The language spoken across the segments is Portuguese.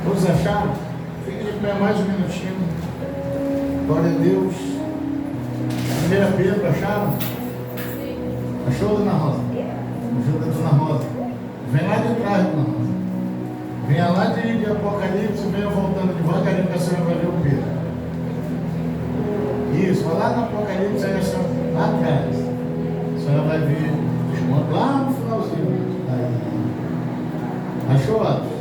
Todos acharam? Fica de pé mais um minutinho. Glória a Deus. 1 Pedro, acharam? Achou, dona Rosa? Ajuda a dona Rosa. Vem lá de trás, dona Rosa. Venha lá de Apocalipse e venha voltando devagarinho que a senhora vai ver o Pedro. Isso, vai lá no Apocalipse, aí a senhora, lá atrás. A senhora vai ver lá no finalzinho. Aí. Achou, Atos?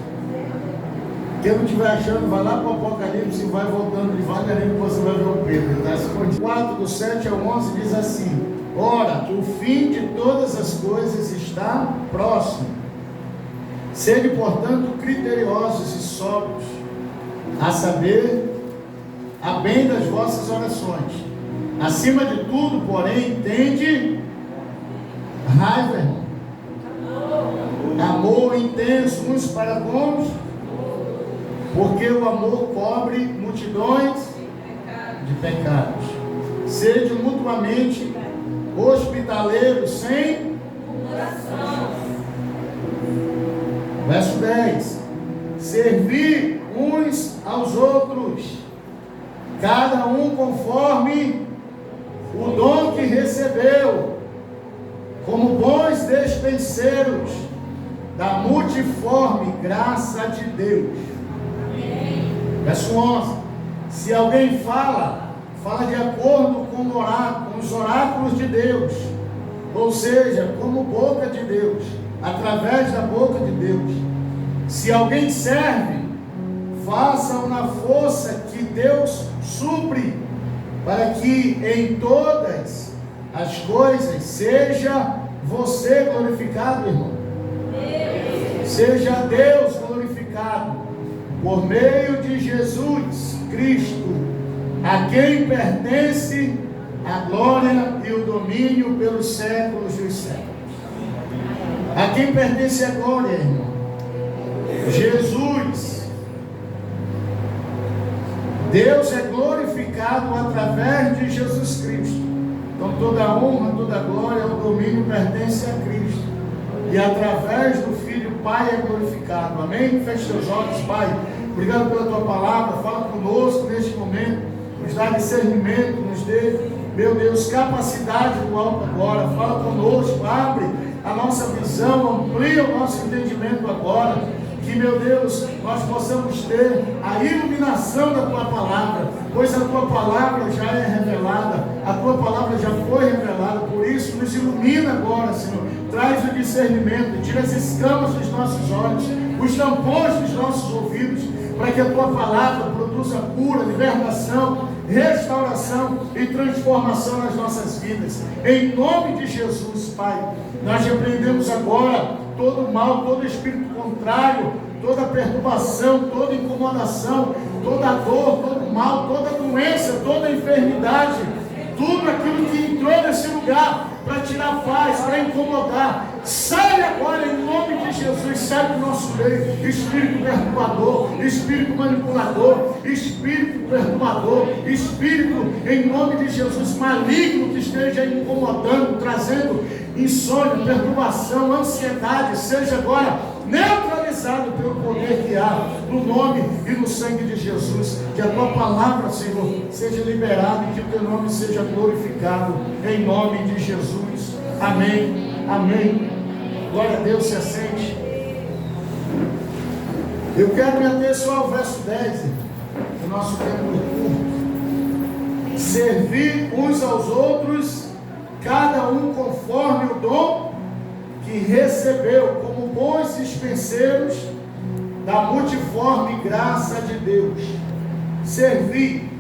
Quem não estiver achando, vai lá para o Apocalipse e vai voltando devagarinho que você vai ver o Pedro. Ele está escondido. 4, do 7 ao 11 diz assim: ora, o fim de todas as coisas está próximo. Sede, portanto, criteriosos e sóbrios, a saber, a bem das vossas orações. Acima de tudo, porém, tende raiva, irmão. Amor intenso uns para com os, porque o amor cobre multidões de pecados. Sede mutuamente hospitaleiros sem murmuração. Verso 10: servir uns aos outros, cada um conforme o dom que recebeu, como bons despenseiros da multiforme graça de Deus. Verso 11: se alguém fala de acordo com os oráculos de Deus, ou seja, como boca de Deus, através da boca de Deus. Se alguém serve, faça-o na força que Deus supre, para que em todas as coisas seja você glorificado, irmão. Seja Deus glorificado por meio de Jesus Cristo, a quem pertence a glória e o domínio pelos séculos dos séculos. A quem pertence a glória, irmão? Jesus. Deus é glorificado através de Jesus Cristo. Então toda a honra, toda a glória, o domínio pertence a Cristo. E através do Filho, o Pai é glorificado. Amém? Feche seus olhos, Pai. Obrigado pela tua palavra. Fala conosco neste momento. Nos dá discernimento, nos dê, meu Deus, capacidade do alto agora. Fala conosco, abre a nossa visão, amplia o nosso entendimento agora, que, meu Deus, nós possamos ter a iluminação da tua palavra, pois a tua palavra já é revelada, a tua palavra já foi revelada. Por isso nos ilumina agora, Senhor, traz o discernimento, tira as escamas dos nossos olhos, os tampões dos nossos ouvidos, para que a tua palavra produza cura, libertação, restauração e transformação nas nossas vidas. Em nome de Jesus, Pai, nós repreendemos agora todo mal, todo espírito contrário, toda perturbação, toda incomodação, toda dor, todo mal, toda doença, toda enfermidade, tudo aquilo que entrou nesse lugar para tirar paz, para incomodar, sai agora em nome de Jesus, sai do nosso meio, espírito perturbador, espírito manipulador, espírito perturbador, espírito em nome de Jesus maligno que esteja incomodando, trazendo insônia, perturbação, ansiedade, seja agora neutralizado pelo poder que há no nome e no sangue de Jesus. Que a tua palavra, Senhor, seja liberada e que o teu nome seja glorificado em nome de Jesus. Amém, amém. Glória a Deus, se assente. Eu quero me ater só ao verso 10 do nosso tempo do culto. Servir uns aos outros, cada um conforme o dom que recebeu, como bons dispenseiros da multiforme graça de Deus. Servir,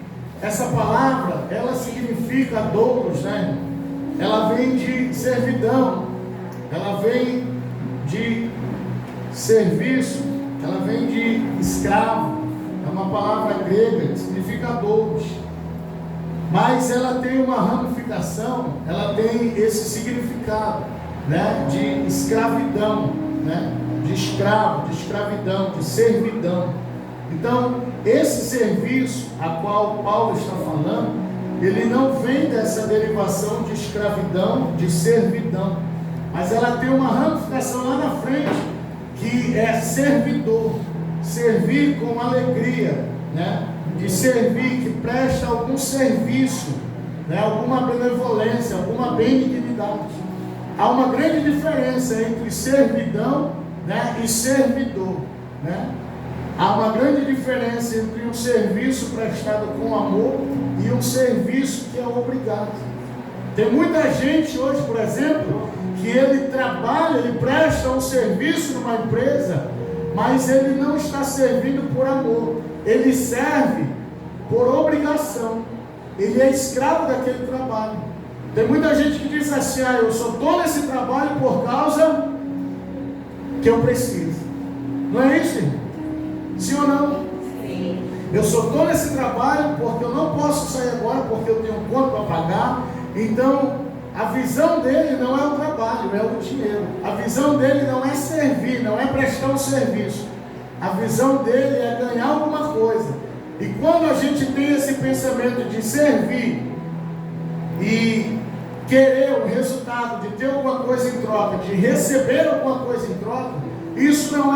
essa palavra, ela significa doulos, né? Ela vem de servidão, ela vem de serviço, ela vem de escravo. É uma palavra grega que significa doulos. Mas ela tem uma ramificação, ela tem esse significado, né, de escravidão, né, de escravo, de escravidão, de servidão. Então, esse serviço a qual Paulo está falando, ele não vem dessa derivação de escravidão, de servidão, mas ela tem uma ramificação lá na frente, que é servidor. servir com alegria, né? De servir, que presta algum serviço, né? Alguma benevolência, alguma benignidade. Há uma grande diferença entre servidão, né, e servidor, né? Há uma grande diferença entre um serviço prestado com amor e um serviço que é obrigado. Tem muita gente hoje, por exemplo, que ele trabalha, ele presta um serviço numa empresa, mas ele não está servindo por amor, ele serve por obrigação, ele é escravo daquele trabalho. Tem muita gente que diz assim: eu só estou nesse trabalho por causa que eu preciso. Não é isso? Sim ou não? Sim. Eu só estou nesse trabalho porque eu não posso sair agora, porque eu tenho um conto para pagar. Então, a visão dele não é o trabalho, é o dinheiro. A visão dele não é servir, não é prestar um serviço. A visão dele é ganhar alguma coisa. E quando a gente tem esse pensamento de servir e querer o resultado de ter alguma coisa em troca, de receber alguma coisa em troca, isso não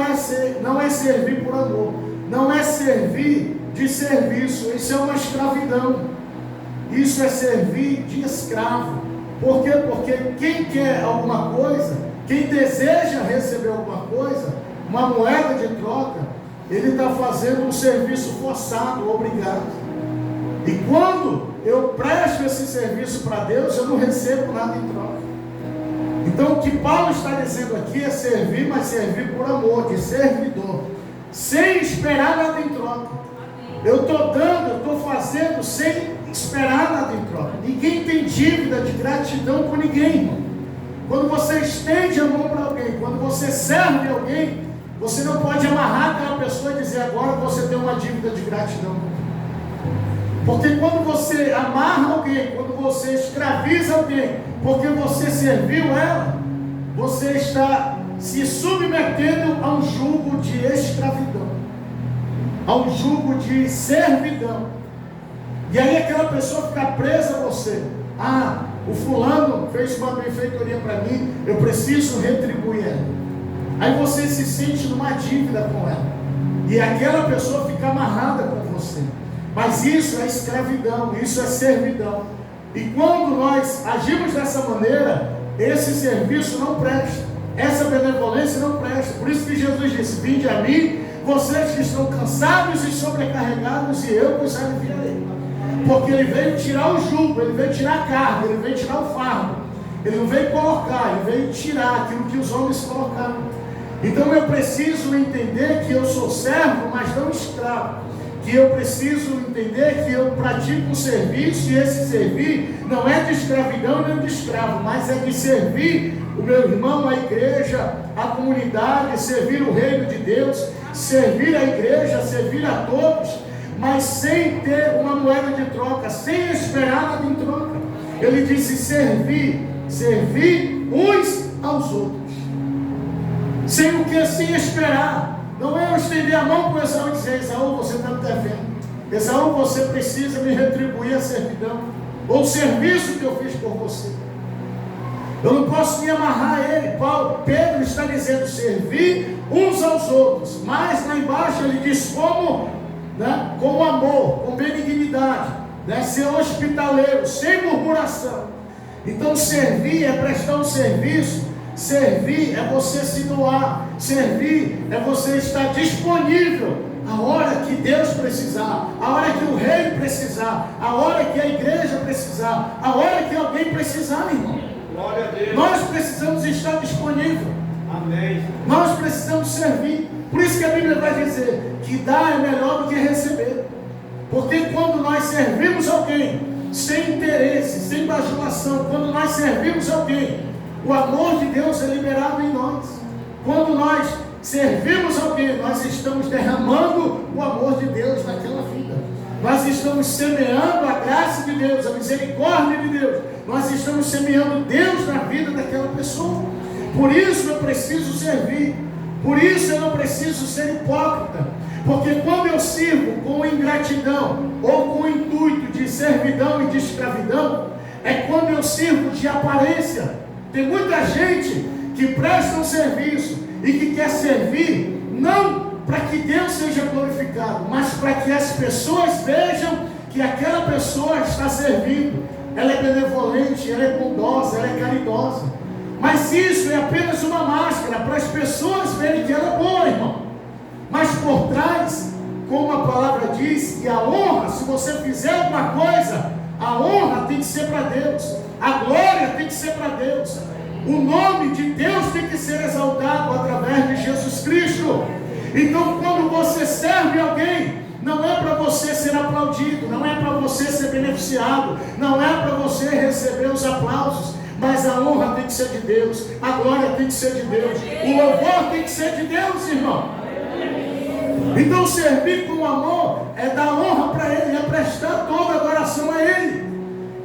é servir por amor, não é servir de serviço, isso é uma escravidão, isso é servir de escravo. Por quê? Porque quem quer alguma coisa, quem deseja receber alguma coisa, uma moeda de troca, ele está fazendo um serviço forçado, obrigado. E quando eu presto esse serviço para Deus, eu não recebo nada em troca. Então o que Paulo está dizendo aqui é servir, mas servir por amor, de servidor, sem esperar nada em troca. Eu estou dando, eu estou fazendo sem esperar nada em troca. Ninguém tem dívida de gratidão com ninguém, irmão. Quando você estende a mão para alguém, quando você serve alguém, você não pode amarrar aquela pessoa e dizer: agora você tem uma dívida de gratidão. Porque quando você amarra alguém, quando você escraviza alguém, porque você serviu ela, você está se submetendo a um jugo de escravidão, a um jugo de servidão. E aí aquela pessoa fica presa a você. O fulano fez uma benfeitoria para mim, eu preciso retribuir ela. Aí você se sente numa dívida com ela, e aquela pessoa fica amarrada com você. Mas isso é escravidão, isso é servidão. E quando nós agimos dessa maneira, esse serviço não presta, essa benevolência não presta. Por isso que Jesus disse: vinde a mim, vocês que estão cansados e sobrecarregados, e eu vos aliviarei. Porque ele veio tirar o jugo, ele veio tirar a carga, ele veio tirar o fardo. Ele não veio colocar, ele veio tirar aquilo que os homens colocaram. Então eu preciso entender que eu sou servo, mas não escravo. Que eu preciso entender que eu pratico um serviço, e esse servir não é de escravidão nem de escravo, mas é de servir o meu irmão, a igreja, a comunidade, servir o reino de Deus, servir a igreja, servir a todos, mas sem ter uma moeda de troca, sem esperar nada em troca. Ele disse: servir uns aos outros. Sem o que? Sem esperar. Não é eu estender a mão para o Esaú e dizer: Esaú, você está me devendo. Esaú, você precisa me retribuir a servidão, ou o serviço que eu fiz por você. Eu não posso me amarrar a ele. Pedro está dizendo: servir uns aos outros. Mas lá embaixo ele diz como, né, com amor, com benignidade, né, ser hospitaleiro, sem murmuração. Então servir é prestar um serviço. Servir é você se doar. Servir é você estar disponível a hora que Deus precisar, a hora que o rei precisar, a hora que a igreja precisar, a hora que alguém precisar, irmão. Glória a Deus. Nós precisamos estar disponível. Amém. Nós precisamos servir. Por isso que a Bíblia vai dizer que dar é melhor do que receber. Porque quando nós servimos alguém sem interesse, sem bajulação, quando nós servimos alguém, o amor de Deus é liberado em nós. Quando nós servimos alguém, nós estamos derramando o amor de Deus naquela vida. Nós estamos semeando a graça de Deus, a misericórdia de Deus. Nós estamos semeando Deus na vida daquela pessoa. Por isso eu preciso servir. Por isso eu não preciso ser hipócrita. Porque quando eu sirvo com ingratidão ou com o intuito de servidão e de escravidão, é quando eu sirvo de aparência. Tem muita gente que presta um serviço e que quer servir não para que Deus seja glorificado, mas para que as pessoas vejam que aquela pessoa está servindo. Ela é benevolente, ela é bondosa, ela é caridosa. Mas isso é apenas uma máscara para as pessoas verem que ela é boa, irmão. Mas por trás, como a palavra diz, que a honra, se você fizer alguma coisa, a honra tem que ser para Deus, a glória tem que ser para Deus, o nome de Deus tem que ser exaltado através de Jesus Cristo. Então, quando você serve alguém, não é para você ser aplaudido, não é para você ser beneficiado, não é para você receber os aplausos, mas a honra tem que ser de Deus, a glória tem que ser de Deus, o louvor tem que ser de Deus, irmão. Então servir com amor é dar honra para Ele, é prestar toda a adoração a Ele,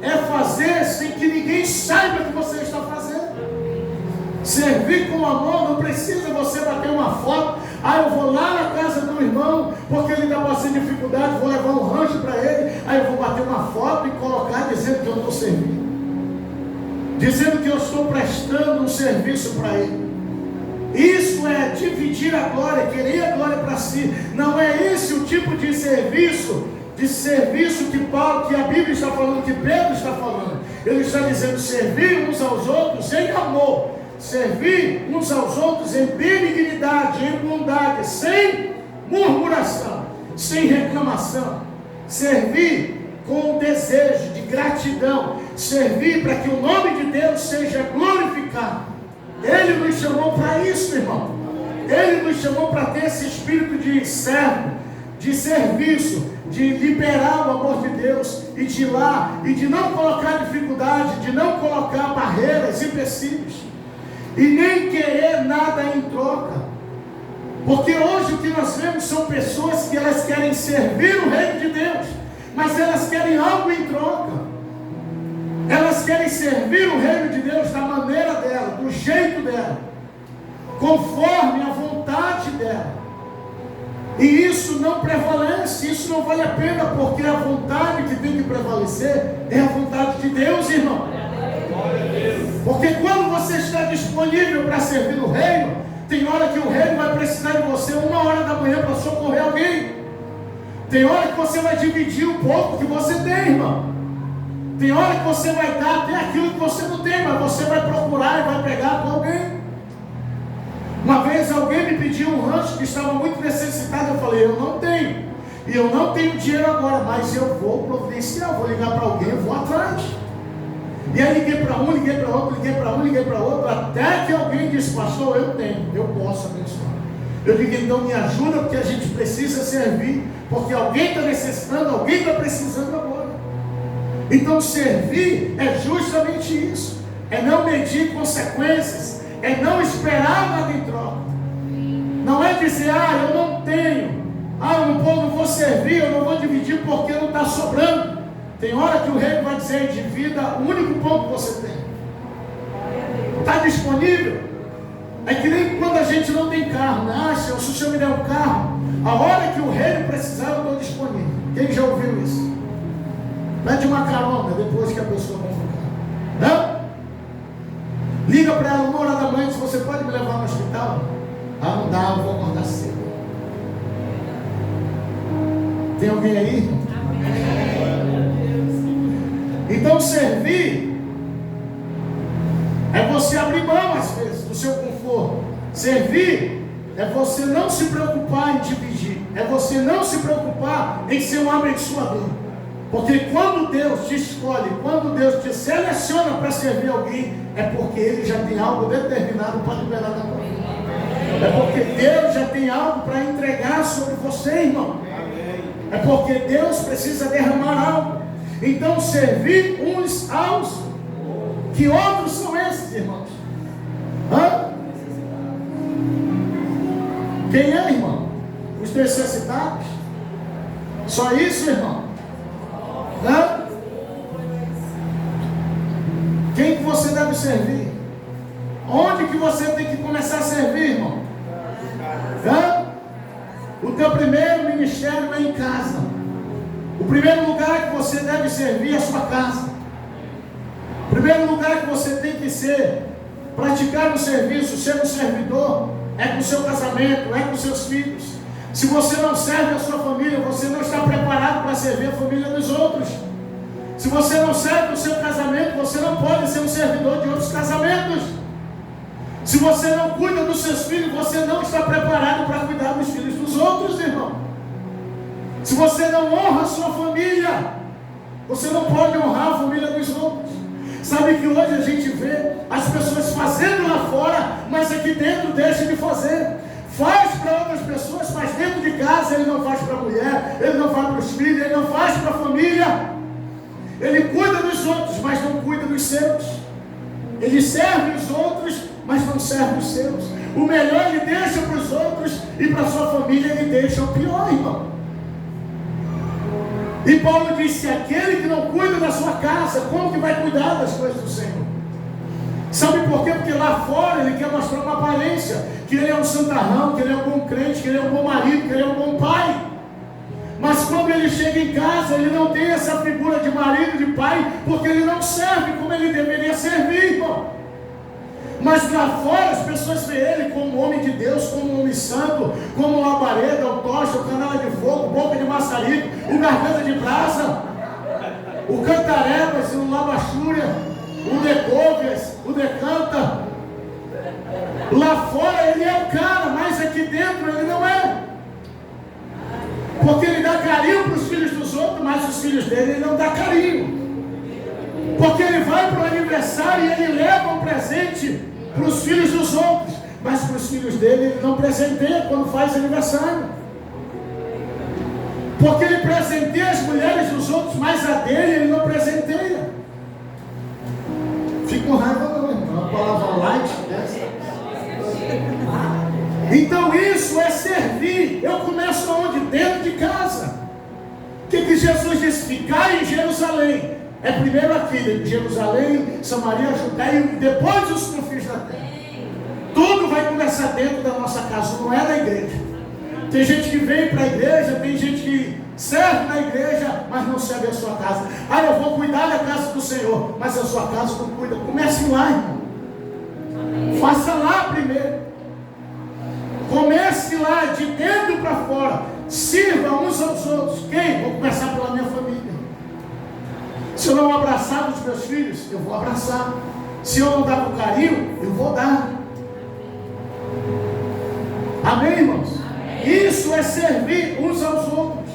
é fazer sem que ninguém saiba que você está fazendo. Servir com amor não precisa você bater uma foto. Eu vou lá na casa do irmão porque ele está passando dificuldade, vou levar um rancho para ele, aí eu vou bater uma foto e colocar dizendo que eu estou servindo, dizendo que eu estou prestando um serviço para ele. Isso é dividir a glória, querer a glória para si. Não é esse o tipo de serviço que a Bíblia está falando, que Pedro está falando. Ele está dizendo servir uns aos outros em amor, servir uns aos outros em benignidade, em bondade, sem murmuração, sem reclamação, servir com desejo de gratidão, servir para que o nome de Deus seja glorificado. Ele nos chamou para isso, irmão. Ele nos chamou para ter esse espírito de servo, de serviço, de liberar o amor de Deus e de ir lá, e de não colocar dificuldade, de não colocar barreiras, empecilhos, e nem querer nada em troca. Porque hoje o que nós vemos são pessoas que elas querem servir o reino de Deus, mas elas querem algo em troca. Elas querem servir o reino de Deus da maneira dela, do jeito dela, conforme a vontade dela. E isso não prevalece, isso não vale a pena, porque a vontade que tem que prevalecer é a vontade de Deus, irmão. Porque quando você está disponível para servir o reino, tem hora que o reino vai precisar de você 1h da manhã para socorrer alguém. Tem hora que você vai dividir um pouco que você tem, irmão. Tem hora que você vai dar até aquilo que você não tem, mas você vai procurar e vai pegar com alguém. Uma vez alguém me pediu um rancho que estava muito necessitado. Eu falei, eu não tenho. E eu não tenho dinheiro agora, mas eu vou providenciar, vou ligar para alguém, eu vou atrás. E aí liguei para um, liguei para outro, liguei para um, liguei para outro, até que alguém disse, pastor, eu tenho, eu posso abençoar. Eu digo, então me ajuda, porque a gente precisa servir, porque alguém está necessitando, alguém está precisando agora. Então servir é justamente isso, é não medir consequências, é não esperar nada em troca. Não é dizer, eu não tenho, eu não vou servir, eu não vou dividir porque não está sobrando. Tem hora que o reino vai dizer, divida o único pão que você tem. Está disponível? É que nem quando a gente não tem carro, né? Se o senhor me der um carro, a hora que o reino precisar, eu estou disponível. Quem já ouviu isso? Pede uma carona depois que a pessoa compra o carro. Não? Liga para ela 1h da manhã e diz, você pode me levar no hospital? Não dá, eu vou acordar cedo. Tem alguém aí? Então servir é você abrir mão às vezes do seu conforto. Servir é você não se preocupar em dividir, é você não se preocupar em ser um abençoador. Porque quando Deus te escolhe, quando Deus te seleciona para servir alguém, é porque Ele já tem algo determinado para liberar da tua vida. É porque Deus já tem algo para entregar sobre você, irmão. É porque Deus precisa derramar algo. Então servir uns aos. Que outros são esses, irmãos? Quem é, irmão? Os necessitados? Só isso, irmão? Quem que você deve servir? Onde que você tem que começar a servir, irmão? O teu primeiro ministério é em casa. O primeiro lugar que você deve servir é a sua casa. O primeiro lugar que você tem que praticar o serviço, ser um servidor, é com o seu casamento, é com seus filhos. Se você não serve a sua família, você não está preparado para servir a família dos outros. Se você não serve o seu casamento, você não pode ser um servidor de outros casamentos. Se você não cuida dos seus filhos, você não está preparado para cuidar dos filhos dos outros, irmão. Se você não honra a sua família, você não pode honrar a família dos outros. Sabe que hoje a gente vê as pessoas fazendo lá fora, mas aqui dentro deixa de fazer. Faz para outras pessoas, mas dentro de casa ele não faz para a mulher, ele não faz para os filhos, ele não faz para a família. Ele cuida dos outros, mas não cuida dos seus. Ele serve os outros, mas não serve os seus. O melhor ele deixa para os outros e para a sua família ele deixa o pior, irmão. E Paulo disse: aquele que não cuida da sua casa, como que vai cuidar das coisas do Senhor? Sabe por quê? Porque lá fora ele quer mostrar uma aparência, que ele é um santarrão, que ele é um bom crente, que ele é um bom marido, que ele é um bom pai. Mas quando ele chega em casa, ele não tem essa figura de marido, de pai, porque ele não serve como ele deveria servir, irmão. Mas lá fora as pessoas veem ele como um homem de Deus, como um homem santo, como o labareda, o tocha, o canela de fogo, boca de maçarico, o garganta de brasa, o cantarebas, o labachúria, o decouvias, o decanta. Lá fora ele é o cara, mas aqui dentro ele não é. Porque ele dá carinho para os filhos dos outros, mas os filhos dele ele não dá carinho. Porque ele vai para o aniversário e ele leva um presente para os filhos dos outros, mas para os filhos dele ele não presenteia quando faz aniversário. Porque ele presenteia as mulheres dos outros, mas a dele ele não presenteia. Fico com raiva não, irmão. Uma palavra light dessa. Então isso é servir. Eu começo aonde? Dentro de casa. O que Jesus disse? Ficar em Jerusalém. É primeiro aqui, em Jerusalém, Samaria, Judéia e depois os confins da terra. Tudo vai começar dentro da nossa casa, não é da igreja. Tem gente que vem para a igreja, tem gente que serve na igreja, mas não serve a sua casa. Ah, eu vou cuidar da casa do Senhor, mas a sua casa não cuida. Comece lá, irmão. Faça lá primeiro. Comece lá, de dentro para fora. Sirva uns aos outros. Quem? Vou começar pela minha família. Se eu não abraçar os meus filhos, eu vou abraçar. Se eu não dar um carinho, eu vou dar. Amém, irmãos? Isso é servir uns aos outros.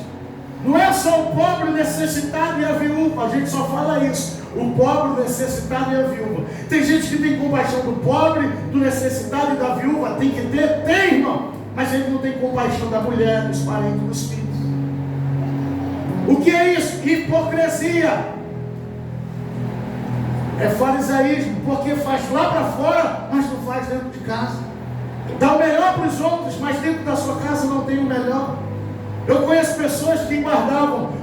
Não é só o pobre, o necessitado e a viúva. A gente só fala isso. O pobre, o necessitado e a viúva. Tem gente que tem compaixão do pobre, do necessitado e da viúva. Tem que ter, tem, irmão. Mas ele não tem compaixão da mulher, dos parentes, dos filhos. O que é isso? Hipocrisia. É farisaísmo, porque faz lá para fora, mas não faz dentro de casa. Dá o melhor para os outros, mas dentro da sua casa não tem o melhor. Eu conheço pessoas que guardavam,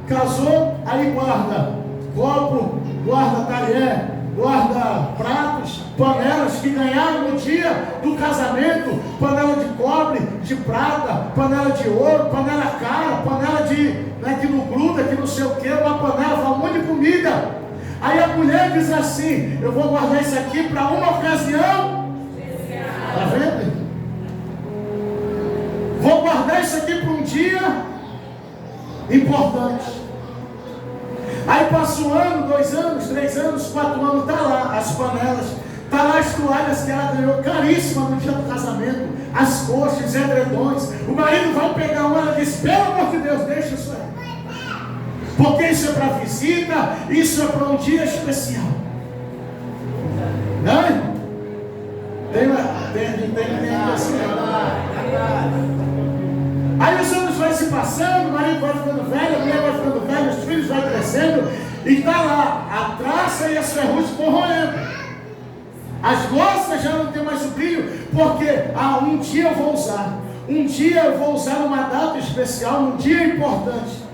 casou, aí guarda copo, guarda talher, guarda pratos, panelas que ganharam no dia do casamento, panela de cobre, de prata, panela de ouro, panela cara, panela de, né, que não gruda, que não sei o que, uma panela, um monte de comida. Aí a mulher diz assim: eu vou guardar isso aqui para uma ocasião. Está vendo? Vou guardar isso aqui para um dia importante. Aí passa 1 ano, 2 anos, 3 anos, 4 anos, está lá as panelas, está lá as toalhas que ela ganhou caríssima no dia do casamento, as coxas, os edredões. O marido vai pegar uma, ela diz: pelo amor de Deus, deixa isso aí. Porque isso é para visita, isso é para um dia especial. Não, irmão? Tem assim. Aí os anos vão se passando, o marido vai ficando velho, a mulher vai ficando velha, os filhos vão crescendo, e está lá a traça e as ferrugens corroendo. As louças já não tem mais o brilho, porque um dia eu vou usar. Um dia eu vou usar numa data especial, num dia importante.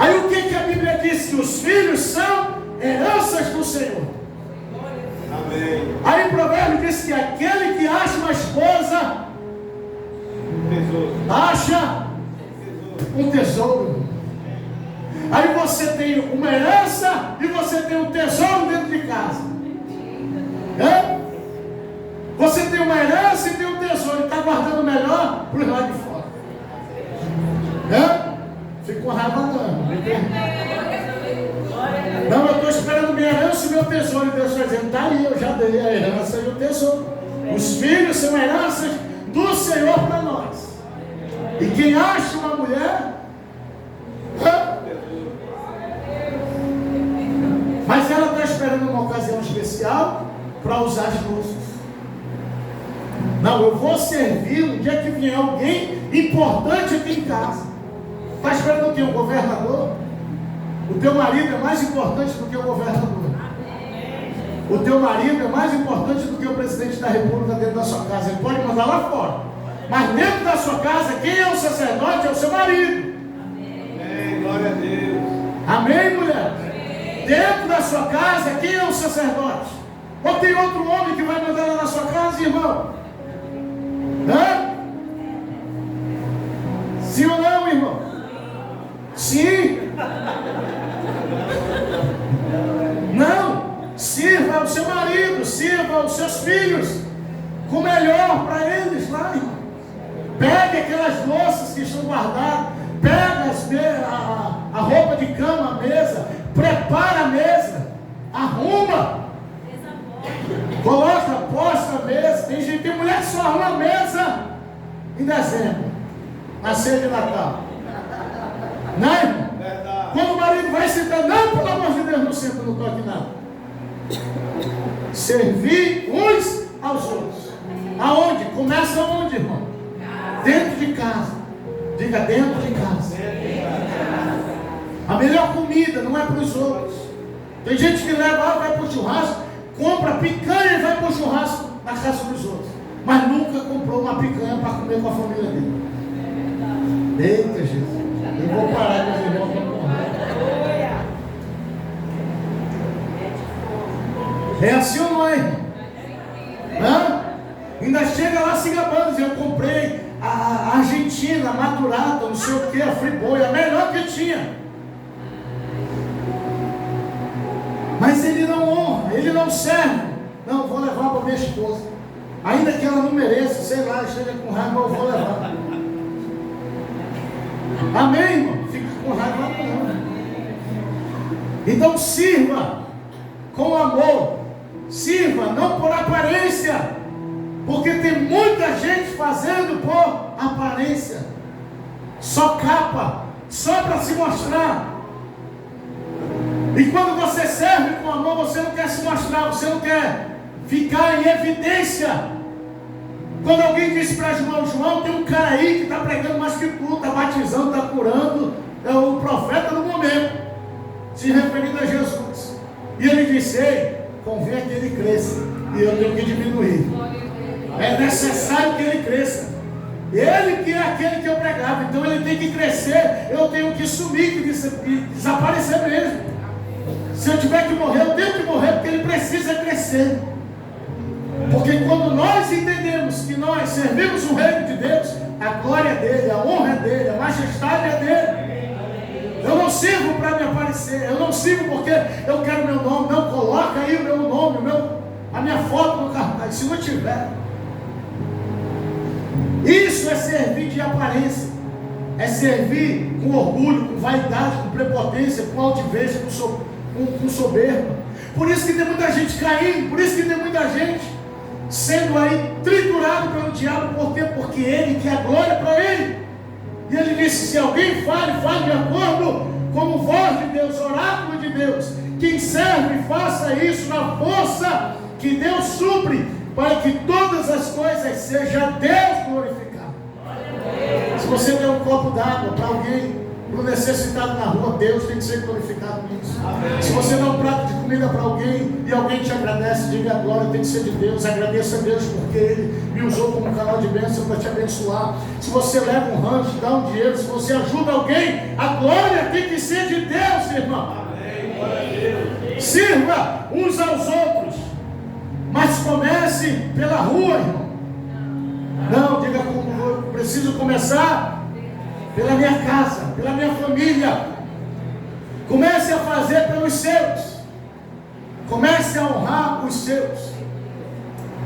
Aí o que a Bíblia diz? Que os filhos são heranças do Senhor. Amém. Aí o provérbio diz que aquele que acha uma esposa acha um tesouro. Aí você tem uma herança e você tem um tesouro dentro de casa. Você tem uma herança e tem um tesouro, e está guardando o melhor para o lado de fora. pagando. Não, eu estou esperando minha herança e meu tesouro. E Deus está dizendo, está aí, eu já dei a herança e o tesouro. Os filhos são heranças do Senhor para nós. E quem acha uma mulher, mas ela está esperando uma ocasião especial para usar as louças. Não, eu vou servir no dia que vier alguém importante aqui em casa. Está esperando o quê? Um governador? O teu marido é mais importante do que o governador. O teu marido é mais importante do que o presidente da república dentro da sua casa. Ele pode mandar lá fora. Mas dentro da sua casa, quem é o sacerdote é o seu marido. Amém, glória a Deus. Amém, mulher? Dentro da sua casa, quem é o sacerdote? Ou tem outro homem que vai mandar lá na sua casa, irmão? Hã? Sim ou não, irmão? Sim. Não. Sirva ao seu marido, sirva aos seus filhos com o melhor para eles lá, irmão. Pegue aquelas louças que estão guardadas, pega a roupa de cama, a mesa, prepara a mesa, arruma, coloca, posta a mesa. Tem mulher que só arruma a mesa em dezembro, na ceia de Natal. Não, irmão? Quando o marido vai sentar, não, pelo amor de Deus, não senta, não toque nada. Servir uns aos outros. Aonde? Começa aonde, irmão? Dentro de casa. Diga, dentro de casa. A melhor comida não é para os outros. Tem gente que leva, vai para o churrasco, compra picanha e vai para o churrasco na casa dos outros. Mas nunca comprou uma picanha para comer com a família dele. Eita, Jesus. Eu vou parar com os irmãos para morrer. É assim ou não é, irmão? Hã? Ainda chega lá se gabando. Eu comprei a Argentina, maturada, não sei o que, a Friboi, a melhor que tinha. Mas ele não honra, ele não serve. Não, vou levar para minha esposa. Ainda que ela não mereça, sei lá, esteja com raiva, eu vou levar. Amém, irmão? Fica com raiva não. Então sirva com amor. Sirva não por aparência. Porque tem muita gente fazendo por aparência. Só capa, só para se mostrar. E quando você serve com amor, você não quer se mostrar, você não quer ficar em evidência. Quando alguém diz para João, tem um cara aí que está pregando mais que tu, está batizando, está curando, é o profeta do momento, se referindo a Jesus. E ele disse, ei, convém que ele cresça, e eu tenho que diminuir. É necessário que ele cresça. Ele que é aquele que eu pregava, então ele tem que crescer, eu tenho que sumir, que desaparecer mesmo. Se eu tiver que morrer, eu tenho que morrer, porque ele precisa crescer. Porque quando nós entendemos que nós servimos o reino de Deus, a glória é dele, a honra é dele, a majestade é dele. Eu não sirvo para me aparecer, eu não sirvo porque eu quero meu nome. Não, coloca aí o meu nome, a minha foto no cartaz, se não tiver. Isso é servir de aparência, é servir com orgulho, com vaidade, com prepotência, com altivez, com soberba. Por isso que tem muita gente caindo, por isso que tem muita gente sendo aí triturado pelo diabo. Por quê? Porque ele quer a glória para ele. E ele disse, se alguém fale de acordo como voz de Deus, oráculo de Deus. Quem serve, faça isso na força que Deus supre, para que todas as coisas sejam Deus glorificado. Se você der um copo d'água para alguém, para o necessitado na rua, Deus tem que ser glorificado nisso. Amém. Se você dá um prato de comida para alguém e alguém te agradece, diga a glória tem que ser de Deus. Agradeça a Deus porque Ele me usou como canal de bênção para te abençoar. Se você leva um rancho, dá um dinheiro, se você ajuda alguém, a glória tem que ser de Deus, irmão. Amém. Glória a Deus. Sirva uns aos outros, mas comece pela rua, irmão. Não, diga como eu preciso começar pela minha casa, pela minha família. Comece a fazer pelos seus. Comece a honrar os seus.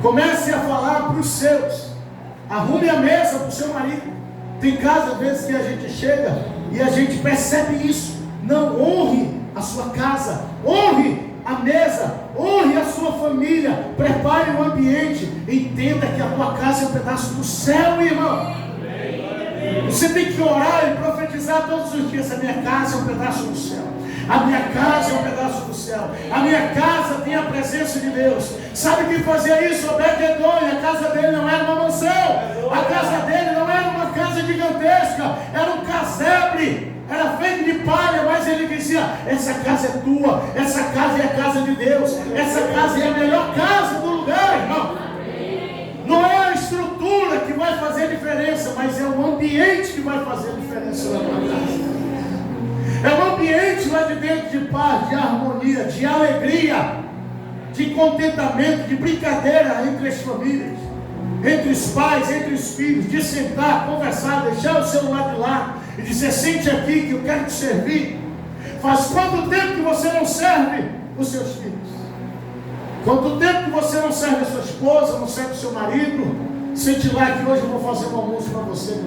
Comece a falar para os seus. Arrume a mesa para o seu marido. Tem casa, às vezes, que a gente chega E a gente percebe isso. Não, honre a sua casa, honre a mesa, honre a sua família, prepare o ambiente, entenda que a tua casa é um pedaço do céu, irmão. Você tem que orar e profetizar todos os dias: a minha casa é um pedaço do céu, a minha casa é um pedaço do céu, a minha casa tem a presença de Deus. Sabe quem fazia isso? Obed-Edom. A casa dele não era uma mansão, a casa dele não era uma casa gigantesca, era um casebre, era feito de palha, mas ele dizia: essa casa é tua, essa casa é a casa de Deus, essa casa é a melhor casa do lugar, irmão. Não é a estrutura que vai fazer diferença, mas é o ambiente que vai fazer diferença na tua casa. É um ambiente lá de dentro de paz, de harmonia, de alegria, de contentamento, de brincadeira entre as famílias, entre os pais, entre os filhos, de sentar, conversar, deixar o celular de lado e dizer: sente aqui que eu quero te servir. Faz quanto tempo que você não serve os seus filhos? Quanto tempo que você não serve a sua esposa, não serve o seu marido? Sente lá que hoje eu vou fazer um almoço para você.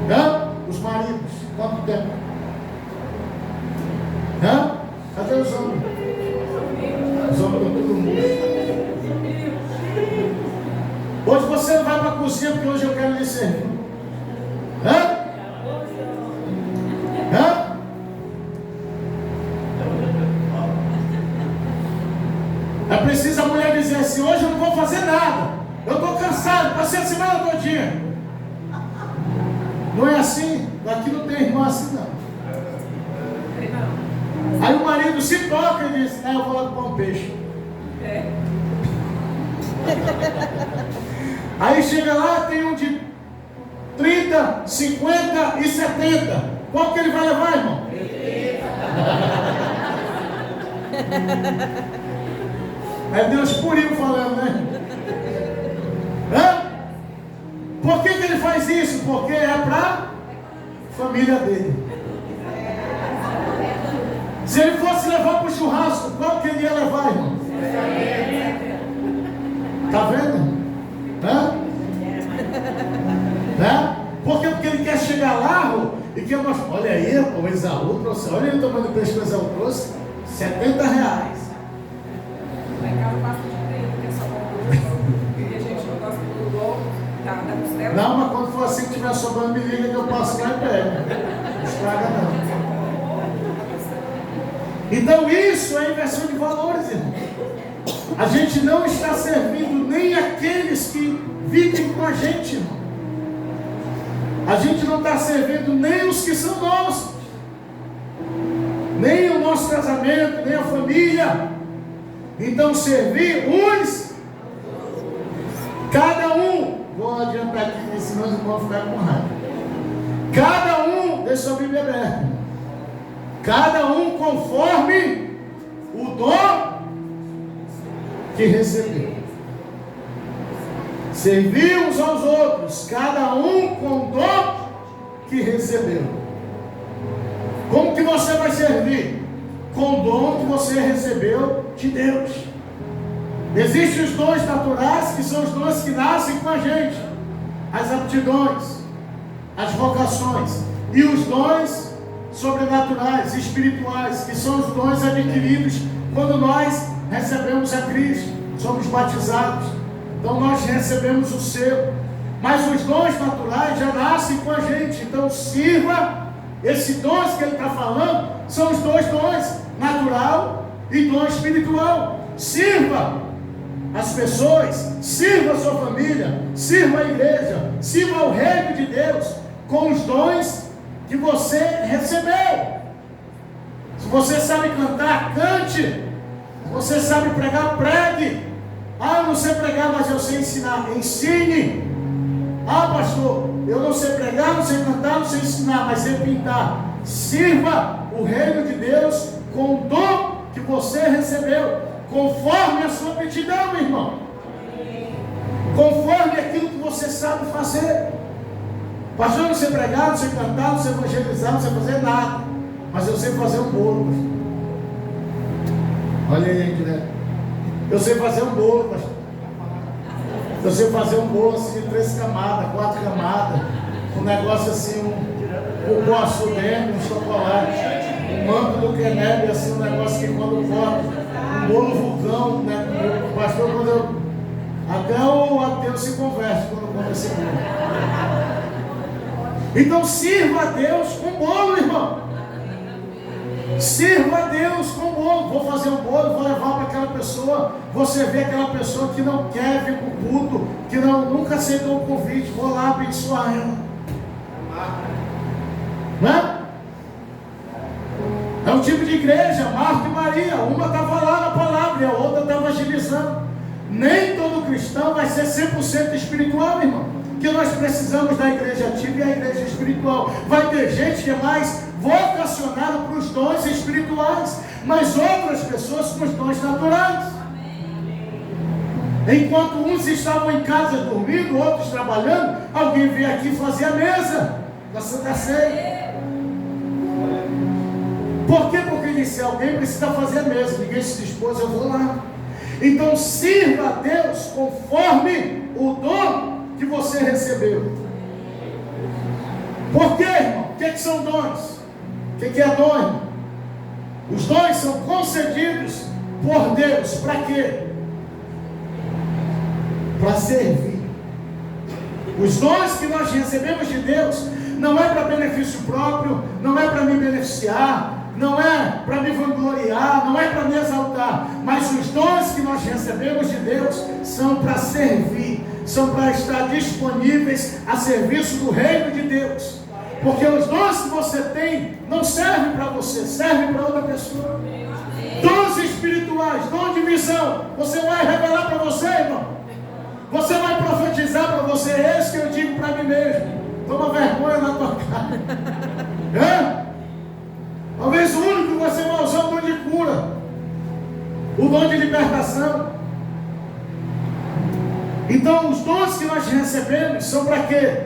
Hã? Os maridos, quanto tempo? Hã? Cadê os homens? Os homens estão tudo mundo. Hoje você não vai para a cozinha porque hoje eu quero lhe servir. Hã? Hã? É preciso a mulher dizer assim: hoje eu não vou fazer nada, eu estou cansado, passei a semana todinha. Não é assim? Aqui não tem irmã assim não. Aí o marido se toca e diz: eu vou lá comprar um peixe. Aí chega lá, tem um de 30, 50 e 70. Qual que ele vai levar, irmão? É Deus purinho falando, né? Hã? Por que ele faz isso? Porque é para a família dele. Se ele fosse levar para o churrasco, qual que ele ia levar, irmão? Está vendo? Hã? Né? Porque ele quer chegar lá e quer mostrar: olha aí, o Esaú trouxe, olha aí o tamanho do peixe que o Esaú trouxe, R$70. Não, mas quando for assim que tiver sobrando, me liga que eu passo lá e pego. Não estraga não. Então isso é inversão de valores, irmão. A gente não está servindo nem aqueles que vivem com a gente, irmão. A gente não está servindo nem os que são nossos, nem o nosso casamento, nem a família. Então servir uns, cada um. Vou adiantar aqui, senão os irmãos vão ficar com raiva. Cada um, deixa a Bíblia aberta. Cada um conforme o dom que recebeu. Servir uns aos outros, cada um com o dom que recebeu. Como que você vai servir? Com o dom que você recebeu de Deus. Existem os dons naturais, que são os dons que nascem com a gente, as aptidões, as vocações, e os dons sobrenaturais, espirituais, que são os dons adquiridos quando nós recebemos a Cristo, somos batizados. Então nós recebemos o selo. Mas os dons naturais já nascem com a gente. Então sirva. Esses dons que ele está falando são os dois dons, natural e dom espiritual. Sirva as pessoas, sirva a sua família, sirva a igreja, sirva ao reino de Deus com os dons que você recebeu. Se você sabe cantar, cante. Se você sabe pregar, pregue. Ah, eu não sei pregar, mas eu sei ensinar. Ensine. Ah, pastor, eu não sei pregar, não sei cantar, não sei ensinar, mas sei pintar. Sirva o reino de Deus com o dom que você recebeu, conforme a sua aptidão, meu irmão. Conforme aquilo que você sabe fazer. Pastor, eu não sei pregar, não sei cantar, não sei evangelizar, não sei fazer nada, mas eu sei fazer um bolo, pastor. Olha aí, né? Eu sei fazer um bolo, pastor. Eu sei fazer um bolo assim de 3 camadas, 4 camadas, um negócio assim, o poço dentro, um chocolate, o manto do Keneb, assim, um negócio que quando corta, um bolo vulcão, né? O pastor, quando eu, até o ateu se converte quando come esse bolo. Então sirva a Deus com bolo, irmão. Sirva a Deus com bolo. Vou fazer um bolo, vou levar para aquela pessoa. Você vê aquela pessoa que não quer vir para o culto, que nunca aceitou o convite. Vou lá abençoar ela. Né? É um tipo de igreja, Marta e Maria. Uma estava lá na palavra e a outra estava agilizando. Nem todo cristão vai ser 100% espiritual, irmão. Que nós precisamos da igreja ativa e a igreja espiritual. Vai ter gente que é mais vocacionada para os dons espirituais, mas outras pessoas com os dons naturais. Enquanto uns estavam em casa dormindo, outros trabalhando, alguém veio aqui fazer a mesa da Santa Ceia. Por quê? Porque disse, alguém precisa fazer a mesa, ninguém se dispôs, eu vou lá. Então sirva a Deus conforme o dom que você recebeu. Por quê, irmão? O que são dons? O que é dom, irmão? Os dons são concedidos por Deus. Para quê? Para servir. Os dons que nós recebemos de Deus não é para benefício próprio, não é para me beneficiar, não é para me vangloriar, não é para me exaltar, mas os dons que nós recebemos de Deus são para servir, são para estar disponíveis a serviço do reino de Deus. Porque os dons que você tem não servem para você, servem para outra pessoa. Dons espirituais, dom de visão, você vai revelar para você, irmão. Você vai profetizar para você. Esse que eu digo para mim mesmo. Toma vergonha na tua cara. Talvez o único que você vai usar é o dom de cura, o dom de libertação. Então os dons que nós recebemos são para quê?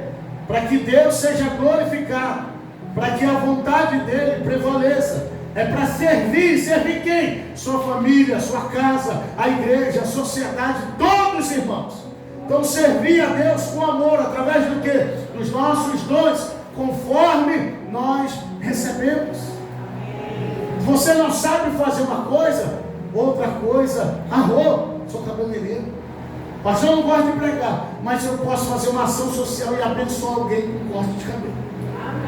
Para que Deus seja glorificado, para que a vontade dele prevaleça. É para servir. Servir quem? Sua família, sua casa, a igreja, a sociedade, todos, irmãos. Então servir a Deus com amor, através do quê? Dos nossos dons, conforme nós recebemos. Você não sabe fazer uma coisa, outra coisa, sou cabeleireiro. Pastor, eu não gosto de pregar, mas eu posso fazer uma ação social e abençoar alguém com corte de cabelo.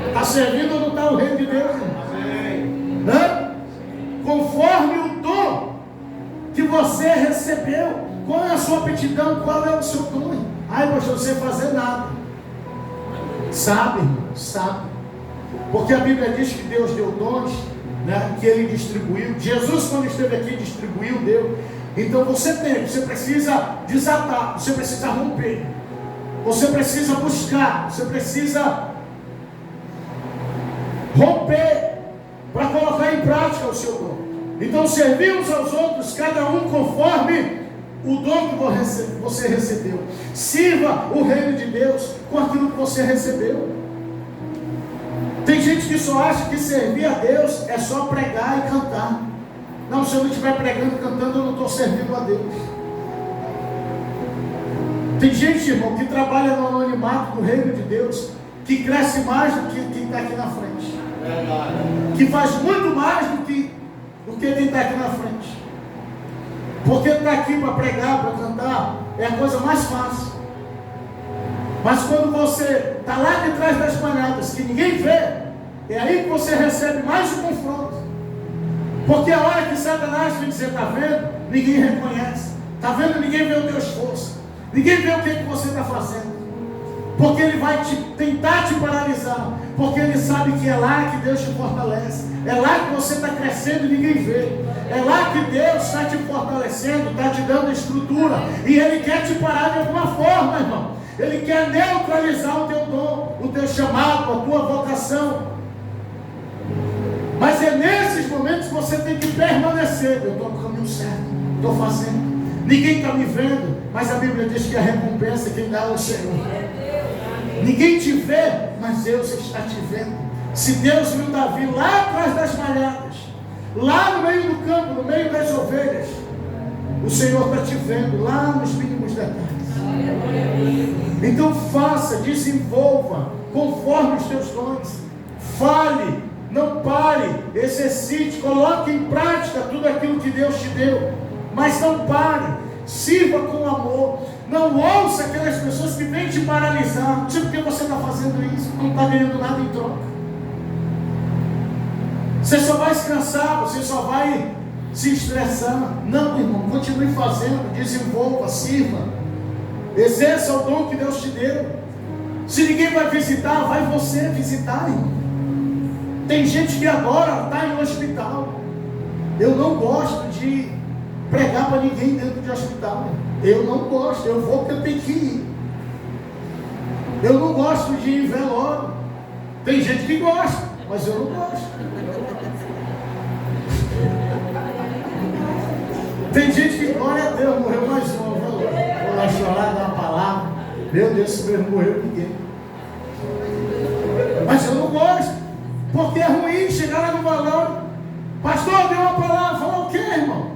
Está servindo ou não está o reino de Deus, irmão? Conforme o dom que você recebeu. Qual é a sua aptidão? Qual é o seu dom? Ai, pastor, não sei fazer nada. Sabe, irmão? Sabe. Porque a Bíblia diz que Deus deu dons, né, que Ele distribuiu. Jesus, quando esteve aqui, distribuiu, deu. Então você precisa desatar, você precisa romper, você precisa buscar, você precisa romper para colocar em prática o seu dom. Então servir uns aos outros, cada um conforme o dom que você recebeu. Sirva o reino de Deus com aquilo que você recebeu. Tem gente que só acha que servir a Deus é só pregar e cantar. Não, se eu não estiver pregando e cantando, eu não estou servindo a Deus. Tem gente, irmão, que trabalha no anonimato do reino de Deus, que cresce mais do que quem está aqui na frente. Que faz muito mais do que quem está aqui na frente. Porque está aqui para pregar, para cantar, é a coisa mais fácil. Mas quando você está lá de trás das palhadas, que ninguém vê, é aí que você recebe mais um confronto. Porque a hora que Satanás vem dizer, está vendo? Ninguém reconhece. Está vendo? Ninguém vê o teu esforço. Ninguém vê o que você está fazendo. Porque ele vai tentar te paralisar. Porque ele sabe que é lá que Deus te fortalece. É lá que você está crescendo e ninguém vê. É lá que Deus está te fortalecendo, está te dando estrutura. E Ele quer te parar de alguma forma, irmão. Ele quer neutralizar o teu dom, o teu chamado, a tua vocação. Mas é nesses momentos que você tem que permanecer. Eu estou no caminho certo, estou fazendo. Ninguém está me vendo, mas a Bíblia diz que a recompensa quem dá é o Senhor. Ninguém te vê, mas Deus está te vendo. Se Deus viu Davi lá atrás das malhadas, lá no meio do campo, no meio das ovelhas, o Senhor está te vendo lá nos mínimos detalhes. Então faça, desenvolva conforme os teus dons. fale, não pare, exercite, coloque em prática tudo aquilo que Deus te deu, mas não pare, sirva com amor. Não ouça aquelas pessoas que vêm te paralisar, tipo, porque você está fazendo isso, não está ganhando nada em troca. Você só vai se cansar, você só vai se estressar. Não, irmão, continue fazendo, desenvolva, sirva, exerça o dom que Deus te deu. Se ninguém vai visitar, vai você visitar, irmão. Tem gente que agora está em hospital. Eu não gosto de pregar para ninguém dentro de hospital. Eu não gosto, eu vou porque eu tenho que ir. Eu não gosto de ir em velório. Tem gente que gosta, mas eu não gosto. Tem gente que, glória a Deus, morreu mais um. Vou lá chorar, dar uma palavra. Meu Deus, esse mesmo morreu ninguém. Mas eu não gosto, porque é ruim chegar lá no velório. Pastor, deu uma palavra. Falou o quê, irmão?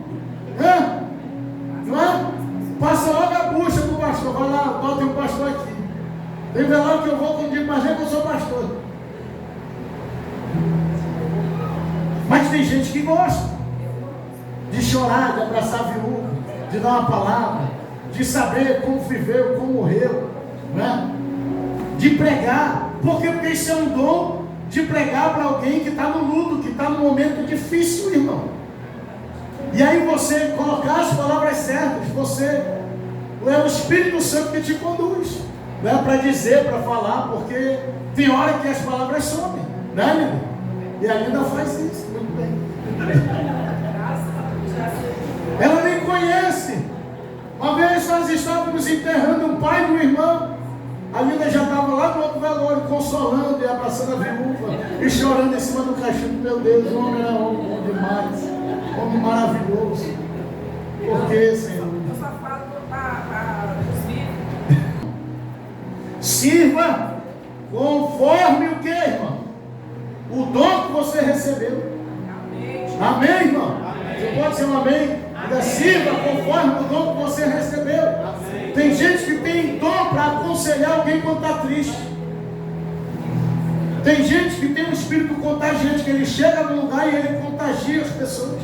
Não é? Passa logo a bucha pro pastor. Vai lá, tem um pastor aqui. Tem velório que eu vou, quando digo, mas nem que eu sou pastor. Mas tem gente que gosta de chorar, de abraçar a viúva, de dar uma palavra, de saber como viveu, como morreu, né? De pregar. Por quê? Porque isso é um dom de pregar para alguém que está no luto, que está no momento difícil, irmão. E aí você colocar as palavras certas, você é o Espírito Santo que te conduz, né? Para dizer, para falar, porque tem hora que as palavras somem, né, Linda? E a Linda faz isso, muito bem. Ela nem conhece. Uma vez nós estávamos enterrando um pai do irmão. A Linda já estava lá no outro velório, consolando e abraçando a viúva e chorando em cima do caixão. Meu Deus, o homem era homem bom demais, homem maravilhoso. Por que, Senhor? Eu só falo para os filhos. Sirva conforme o que, irmão? O dom que você recebeu. Amém. Amém, irmão? Amém. Você pode ser um amém? Ainda sirva conforme o dom que você recebeu. Amém. Tem gente que tem dom para aconselhar alguém quando está triste. Tem gente que tem um espírito contagiante, que ele chega no lugar e ele contagia as pessoas.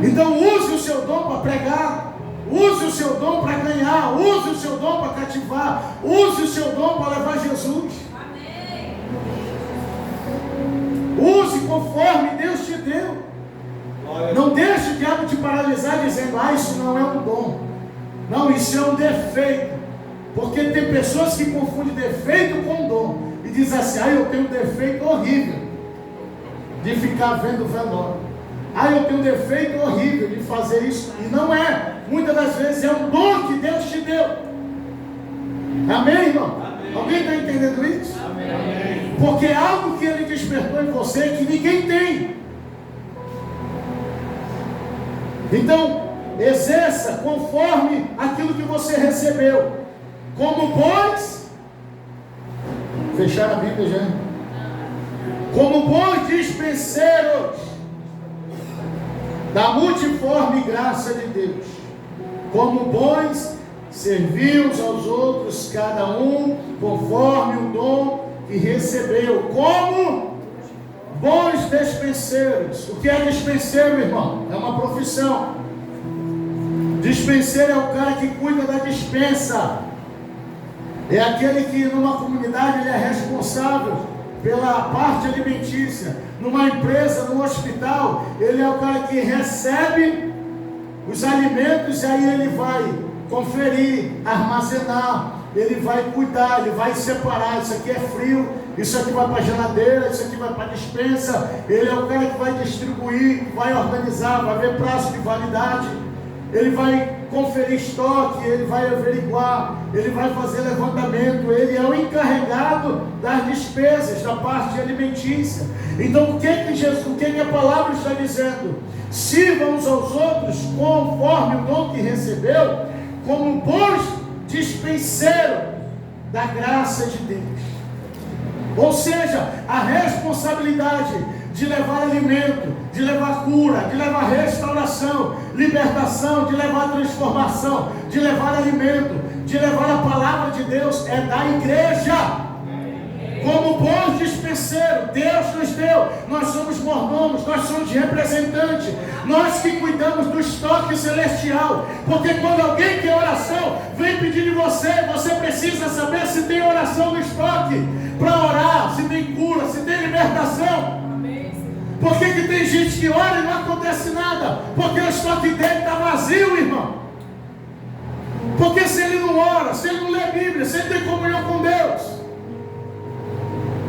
Então use o seu dom para pregar, use o seu dom para ganhar, use o seu dom para cativar, use o seu dom para levar Jesus. Amém. Use conforme Deus te deu. Não deixe o diabo te paralisar dizendo, isso não é um dom. Não, isso é um defeito. Porque tem pessoas que confundem defeito com dom. E dizem assim, eu tenho um defeito horrível de ficar vendo velório. Eu tenho um defeito horrível de fazer isso. E não é. Muitas das vezes é um dom que Deus te deu. Amém, irmão? Amém. Alguém está entendendo isso? Amém. Porque é algo que Ele despertou em você que ninguém tem. Então, exerça conforme aquilo que você recebeu. Como bons, fecharam a Bíblia já. Como bons dispenseiros da multiforme graça de Deus. Como bons, serviu uns aos outros, cada um conforme o dom que recebeu. Como bons dispenseiros. O que é dispenseiro, irmão? É uma profissão. Dispenseiro é o cara que cuida da dispensa. É aquele que numa comunidade ele é responsável pela parte alimentícia. Numa empresa, num hospital, ele é o cara que recebe os alimentos e aí ele vai conferir, armazenar, ele vai cuidar, ele vai separar. Isso aqui é frio, isso aqui vai para a geladeira, isso aqui vai para a dispensa. Ele é o cara que vai distribuir, vai organizar, vai ver prazo de validade, ele vai conferir estoque, ele vai averiguar, ele vai fazer levantamento. Ele é o encarregado das despesas, da parte alimentícia. Então o que a palavra está dizendo? Sirvam uns aos outros conforme o dom que recebeu, como bons dispenseiros da graça de Deus. Ou seja, a responsabilidade de levar alimento, de levar cura, de levar restauração, libertação, de levar transformação, de levar alimento, de levar a palavra de Deus é da igreja. Como bons dispenseiros dispenseiro, Deus nos deu, nós somos mordomos, nós somos representantes, nós que cuidamos do estoque celestial, porque quando alguém quer oração, vem pedir de você, você precisa saber se tem oração no estoque, para orar, se tem cura, se tem libertação. Por que tem gente que ora e não acontece nada? Porque o estoque dele está vazio, irmão. Porque se ele não ora, se ele não lê a Bíblia, se ele tem comunhão com Deus,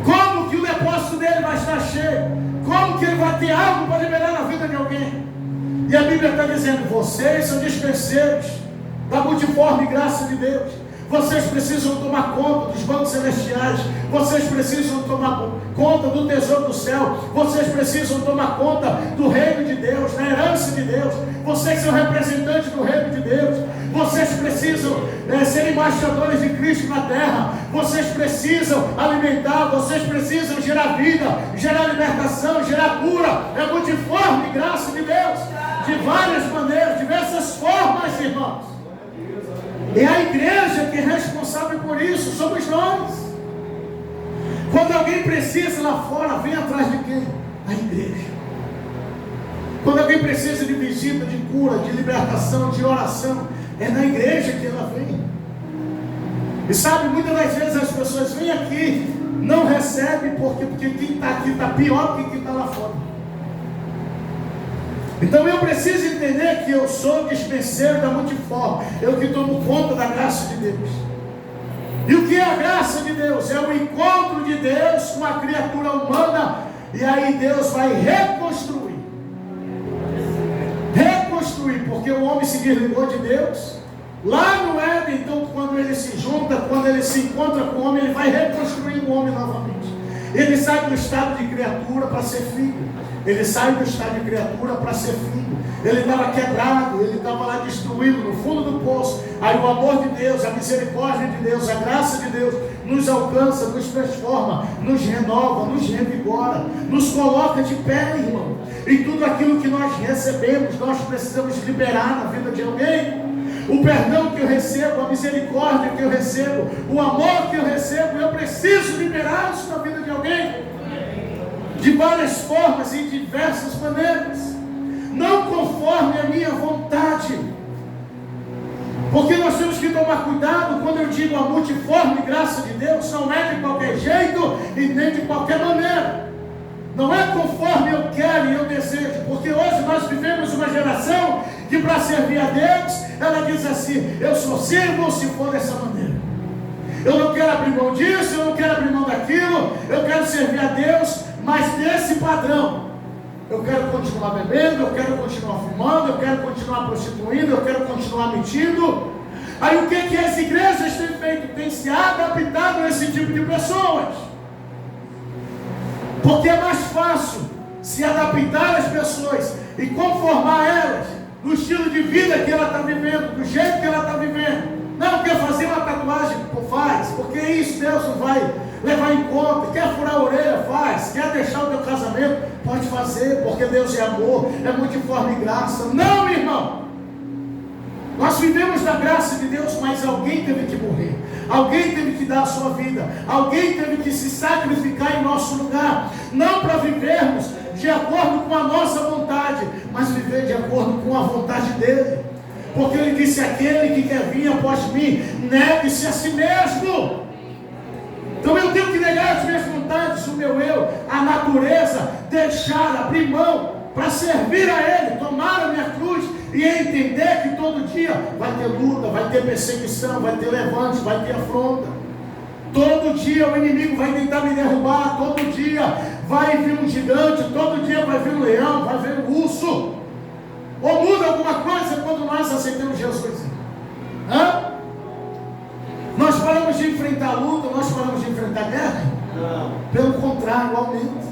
como que o depósito dele vai estar cheio? Como que ele vai ter algo para liberar na vida de alguém? E a Bíblia está dizendo, vocês são dispenseiros da multiforme graça de Deus. Vocês precisam tomar conta dos bancos celestiais. Vocês precisam tomar conta do tesouro do céu. Vocês precisam tomar conta do reino de Deus, da herança de Deus. Vocês são representantes do reino de Deus. Vocês precisam ser embaixadores de Cristo na terra. Vocês precisam alimentar. Vocês precisam gerar vida, gerar libertação, gerar cura. É multiforme graça de Deus. De várias maneiras, diversas formas, irmãos. É a igreja que é responsável por isso, somos nós. Quando alguém precisa lá fora, vem atrás de quem? A igreja. Quando alguém precisa de visita, de cura, de libertação, de oração, é na igreja que ela vem. E sabe, muitas das vezes as pessoas vêm aqui, não recebem, porque quem está aqui está pior do que quem está lá fora. Então eu preciso entender que eu sou dispenseiro da multiforme, eu que tomo conta da graça de Deus. E o que é a graça de Deus? É o encontro de Deus com a criatura humana, e aí Deus vai reconstruir. Reconstruir, porque o homem se desligou de Deus. Lá no Éden, então, quando ele se junta, quando ele se encontra com o homem, ele vai reconstruir o homem novamente. Ele sai do estado de criatura para ser filho. Ele sai do estado de criatura para ser filho. Ele estava quebrado, ele estava lá destruído no fundo do poço. Aí o amor de Deus, a misericórdia de Deus, a graça de Deus nos alcança, nos transforma, nos renova, nos revigora, nos coloca de pé, irmão. E tudo aquilo que nós recebemos, nós precisamos liberar na vida de alguém. O perdão que eu recebo, a misericórdia que eu recebo, o amor que eu recebo, eu preciso liberar isso na vida de alguém. De várias formas e diversas maneiras, não conforme a minha vontade, porque nós temos que tomar cuidado. Quando eu digo a multiforme graça de Deus, não é de qualquer jeito e nem de qualquer maneira, não é conforme eu quero e eu desejo, porque hoje nós vivemos uma geração que para servir a Deus, ela diz assim, eu só sirvo se for dessa maneira, eu não quero abrir mão disso, eu não quero abrir mão daquilo, eu quero servir a Deus, mas desse padrão. Eu quero continuar bebendo, eu quero continuar fumando, eu quero continuar prostituindo, eu quero continuar mentindo. Aí o que as igrejas têm feito? Tem se adaptado a esse tipo de pessoas. Porque é mais fácil se adaptar às pessoas e conformar elas no estilo de vida que ela está vivendo, do jeito que ela está vivendo. Não quer fazer uma tatuagem? Faz, porque isso Deus não vai levar em conta. Quer furar a orelha? Faz. Quer deixar o teu casamento? Pode fazer, porque Deus é amor, é multiforme graça. Não, irmão, nós vivemos da graça de Deus, mas alguém teve que morrer, alguém teve que dar a sua vida, alguém teve que se sacrificar em nosso lugar, não para vivermos de acordo com a nossa vontade, mas viver de acordo com a vontade dele. Porque ele disse, aquele que quer vir após mim, negue-se a si mesmo. Então eu tenho que negar as minhas vontades, o meu eu, a natureza, deixar, abrir mão, para servir a ele, tomar a minha cruz, e entender que todo dia vai ter luta, vai ter perseguição, vai ter levante, vai ter afronta. Todo dia o inimigo vai tentar me derrubar, todo dia vai vir um gigante, todo dia vai vir um leão, vai vir um urso. Ou muda alguma coisa quando nós aceitamos Jesus? Hã? Nós paramos de enfrentar a luta, nós paramos de enfrentar a guerra? Não. Pelo contrário, aumenta.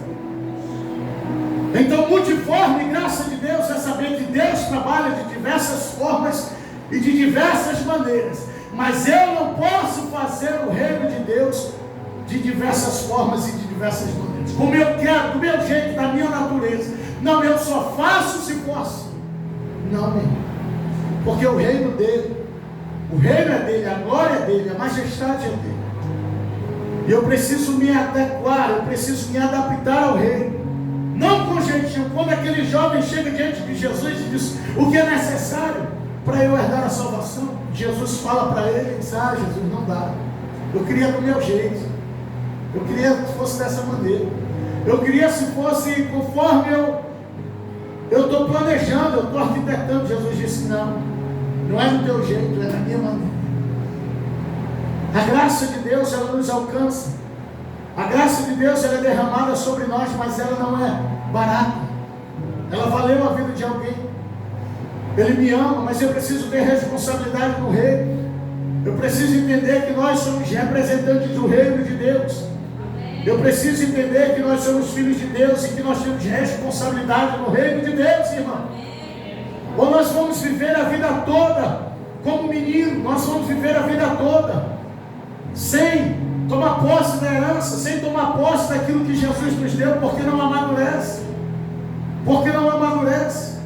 Então, multiforme graça de Deus é saber que Deus trabalha de diversas formas e de diversas maneiras. Mas eu não posso fazer o reino de Deus de diversas formas e de diversas maneiras. Como eu quero, do meu jeito, da minha natureza. Não, eu só faço se posso. Não, meu. Porque o reino dele, o reino é dele, a glória é dele, a majestade é dele. E eu preciso me adequar, eu preciso me adaptar ao reino. Não com jeitinho. Quando aquele jovem chega diante de Jesus e diz o que é necessário para eu herdar a salvação, Jesus fala para ele e diz: ah, Jesus, não dá. Eu queria do meu jeito. Eu queria que fosse dessa maneira. Eu queria se fosse conforme eu estou planejando, eu estou arquitetando. Jesus disse: não, não é do teu jeito, é da minha maneira. A graça de Deus, ela nos alcança. A graça de Deus, ela é derramada sobre nós, mas ela não é barata. Ela valeu a vida de alguém. Ele me ama, mas eu preciso ter responsabilidade no reino. Eu preciso entender que nós somos representantes do reino de Deus. Eu preciso entender que nós somos filhos de Deus e que nós temos responsabilidade no reino de Deus, irmão. Ou nós vamos viver a vida toda como menino, nós vamos viver a vida toda sem tomar posse da herança, sem tomar posse daquilo que Jesus nos deu, porque não amadurece. Porque não amadurece.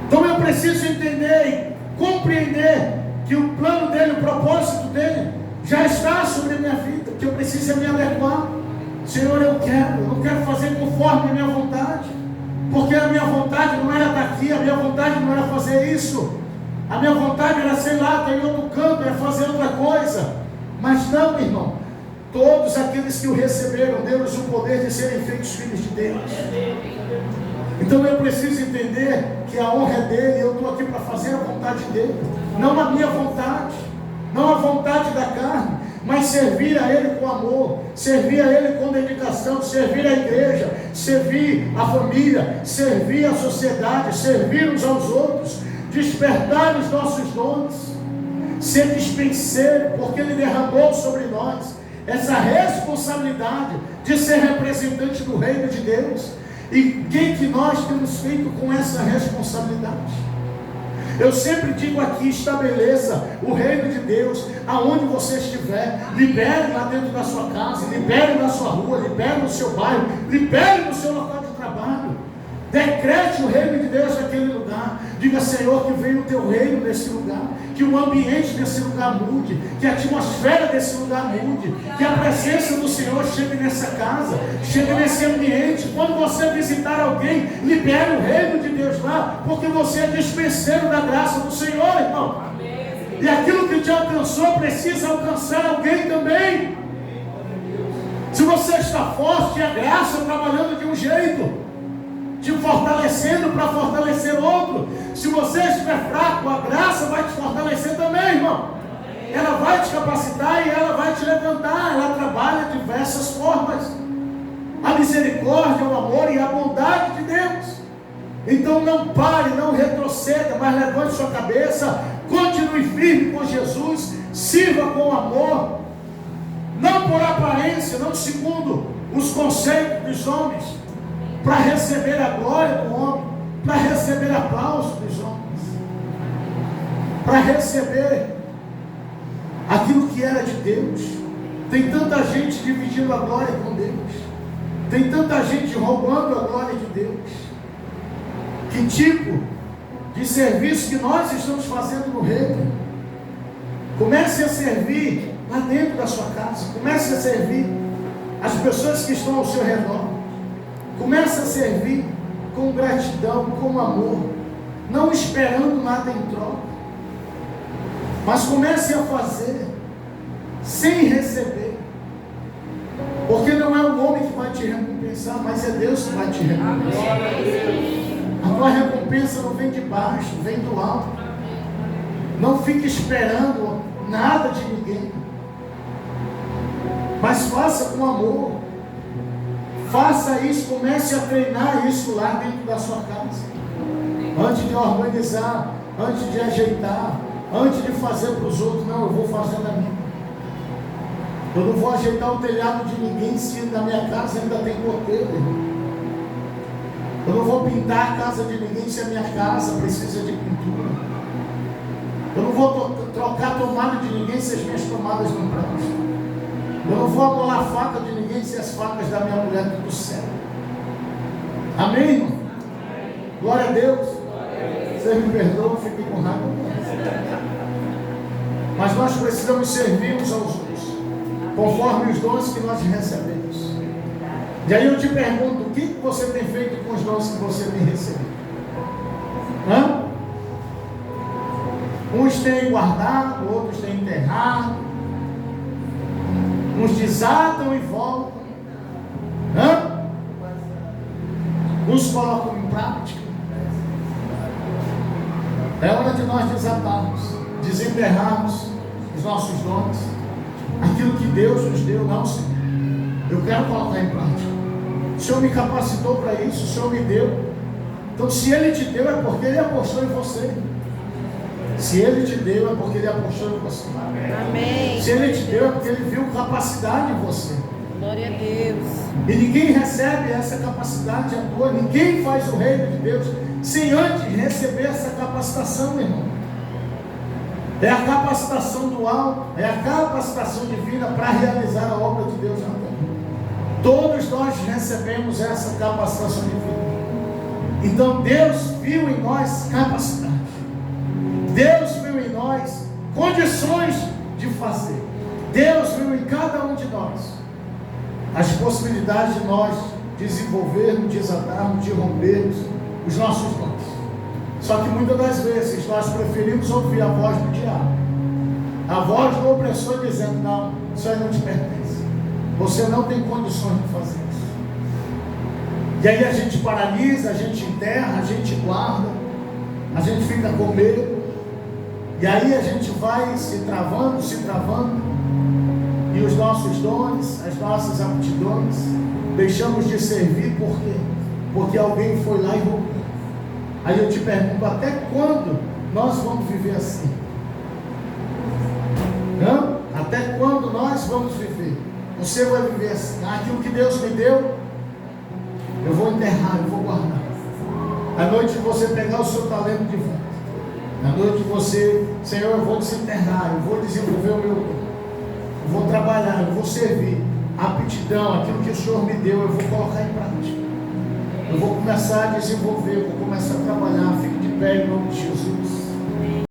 Então eu preciso entender e compreender que o plano dele, o propósito dele, já está sobre a minha vida, que eu preciso me adequar. Senhor, eu não quero fazer conforme a minha vontade, porque a minha vontade não era estar aqui, a minha vontade não era fazer isso, a minha vontade era, sei lá, estar em outro canto, era fazer outra coisa. Mas não, irmão, todos aqueles que o receberam, deu-lhes o poder de serem feitos filhos de Deus. Então eu preciso entender que a honra é dele, eu estou aqui para fazer a vontade dele, não a minha vontade, não a vontade da carne, mas servir a ele com amor, servir a ele com dedicação, servir a igreja, servir a família, servir a sociedade, servir uns aos outros, despertar os nossos dons, ser dispenseiro, porque ele derramou sobre nós essa responsabilidade de ser representante do reino de Deus. E quem que nós temos feito com essa responsabilidade? Eu sempre digo aqui: estabeleça o reino de Deus aonde você estiver. Libere lá dentro da sua casa, libere na sua rua, libere no seu bairro, libere no seu local de trabalho. Decrete o reino de Deus naquele lugar. Diga: Senhor, que venha o teu reino nesse lugar, que o ambiente desse lugar mude, que a atmosfera desse lugar mude, que a presença do Senhor chegue nessa casa, chegue nesse ambiente. Quando você visitar alguém, libere o reino de Deus lá, porque você é dispenseiro da graça do Senhor, irmão. E aquilo que te alcançou precisa alcançar alguém também. Se você está forte, é a graça trabalhando de um jeito, te fortalecendo para fortalecer outro. Se você estiver fraco, a graça vai te fortalecer também, irmão. Ela vai te capacitar e ela vai te levantar. Ela trabalha de diversas formas. A misericórdia, o amor e a bondade de Deus. Então não pare, não retroceda, mas levante sua cabeça, continue firme com Jesus, sirva com amor, não por aparência, não segundo os conceitos dos homens, para receber a glória do homem, para receber aplauso dos homens, para receber aquilo que era de Deus. Tem tanta gente dividindo a glória com Deus, tem tanta gente roubando a glória de Deus. Que tipo de serviço que nós estamos fazendo no reino? Comece a servir lá dentro da sua casa, comece a servir as pessoas que estão ao seu redor. Comece a servir com gratidão, com amor, não esperando nada em troca, mas comece a fazer sem receber, porque não é o homem que vai te recompensar, mas é Deus que vai te recompensar. A tua recompensa não vem de baixo, vem do alto. Não fique esperando nada de ninguém, mas faça com amor. Faça isso, comece a treinar isso lá dentro da sua casa. Antes de organizar, antes de ajeitar, antes de fazer para os outros, não, eu vou fazer na minha. Eu não vou ajeitar o telhado de ninguém se na minha casa ainda tem goteiro. Eu não vou pintar a casa de ninguém se a minha casa precisa de pintura. Eu não vou trocar a tomada de ninguém se as minhas tomadas não prestam. Eu não vou amolar a faca de ninguém se as facas da minha mulher estão do céu. Amém, irmão? Glória a Deus. Vocês me perdoam, fiquem com raiva. Mas nós precisamos servir uns aos outros. conforme os dons que nós recebemos. E aí eu te pergunto, o que você tem feito com os dons que você tem recebido? Hã? Uns têm guardado, outros têm enterrado, uns desatam e voltam. Hã? Uns colocam em prática. É hora de nós desatarmos, desenterrarmos os nossos dons, aquilo que Deus nos deu. Não, Senhor, eu quero colocar em prática. O Senhor me capacitou para isso, o Senhor me deu. Então, se Ele te deu, é porque Ele apostou em você. Se Ele te deu, é porque Ele apostou em você. Amém. Se Ele te deu, é porque Ele viu capacidade em você. Glória a Deus. E ninguém recebe essa capacidade à toa. Ninguém faz o reino de Deus sem antes receber essa capacitação, meu irmão. É a capacitação do alto, é a capacitação divina para realizar a obra de Deus na terra. Todos nós recebemos essa capacitação divina. Então Deus viu em nós capacidade. Deus viu em nós condições de fazer. Deus viu em cada um de nós as possibilidades de nós desenvolvermos, desatarmos, de rompermos os nossos dons. Só que muitas das vezes nós preferimos ouvir a voz do diabo, a voz do opressor dizendo: não, isso aí não te pertence, você não tem condições de fazer isso. E aí a gente paralisa, a gente enterra, a gente guarda, a gente fica com medo, e aí a gente vai se travando, e os nossos dons, as nossas aptidões, deixamos de servir. Por quê? Porque alguém foi lá e roubou. Aí eu te pergunto, até quando nós vamos viver assim? Não? Até quando nós vamos viver? Você vai viver assim: aquilo que Deus me deu, eu vou enterrar, eu vou guardar. À noite você pegar o seu talento de volta. À noite você: Senhor, eu vou desenterrar, eu vou desenvolver o meu dom, eu vou trabalhar, eu vou servir. A aptidão, aquilo que o Senhor me deu, eu vou colocar em prática. Eu vou começar a desenvolver, eu vou começar a trabalhar. Fique de pé em nome de Jesus.